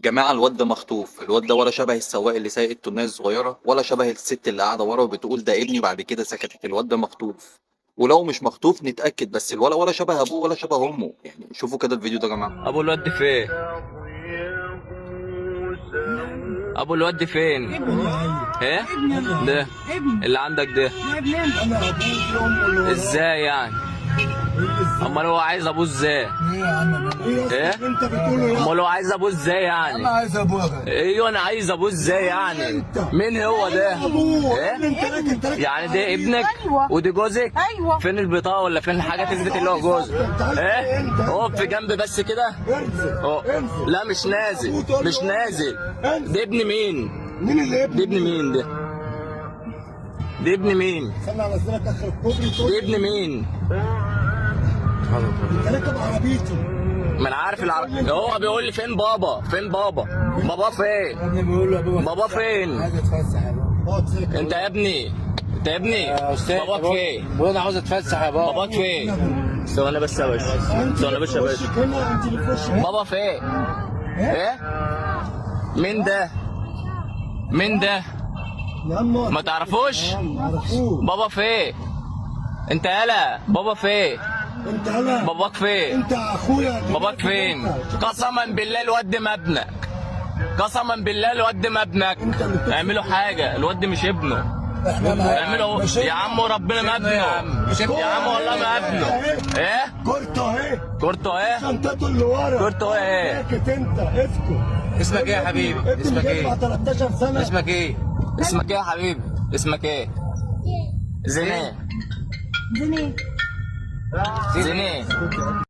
جماعة الواد ده مخطوف، الواد ده ولا شبه السواق اللي سايق التونية الصغيرة ولا شبه الست اللي قاعدة ورا وبتقول ده ابني بعد كده سكتت. الواد ده مخطوف، ولو مش مخطوف نتأكد، بس ولا شبه أبوه ولا شبه أمه. يعني شوفوا كده الفيديو ده يا جماعة. ابو الواد فين؟ ابو الواد فين؟ ايه ده اللي عندك ده؟ ازاي يعني؟ امال هو عايز ابوه ازاي؟ ايه انت بتقول ايه؟ امال هو عايز ابوه ازاي يعني؟ انا عايز ابوها. ايوه انا عايز ابوه ازاي يعني؟ مين هو ده؟ ابوه ايه انت يعني ده ابنك ودي جوزك؟ ايوه. فين البطاقه ولا فين الحاجه تثبت اللي هو جوزك؟ ايه اقف في جنب بس كده. أهو. لا مش نازل مش نازل. ده ابن مين؟ مين اللي ابني؟ ده ابن مين ده؟ ده ابن مين؟ استنى انزلك اخر الكوبري ده ابن مين؟ انت راكب عربيتي. ما انا عارف هو بيقول لي فين بابا؟ فين بابا؟ بابا فين؟ انا بقول له ابوها بابا فين؟ عايز اتفسح يا بابا. انت يا ابني انت يا ابني باباك فين؟ بقول انا عاوز اتفسح يا بابا. باباك فين؟ ثواني بس يا باشا، ثواني بس يا باشا. هنا انت اللي في وشك. بابا فين؟ ايه؟ مين ده؟ مين ده؟ يا عم ما تعرفوش؟ ما عرفوش. بابا فين؟ انت يالا بابا فين؟ انت انا باباك فين؟ انت اخويا. باباك فين؟ قسما بالله الواد ده ما ابنك. قسما بالله الواد ده ما ابنك. اعملوا حاجه، الواد ده مش ابنه. اعملوا يا عم وربنا ما ابنه. يا عم والله ما ابنه. ايه؟ كورته اهي. كورته ايه؟ شنطته اللي ورا. كورته ايه؟ ساكت انت اسكت. اسمك ايه يا حبيبي؟ اسمك ايه؟ 13 سنه. اسمك ايه؟ اسمك ايه يا حبيبي؟ اسمك ايه؟ زينيه. زني. زينيه.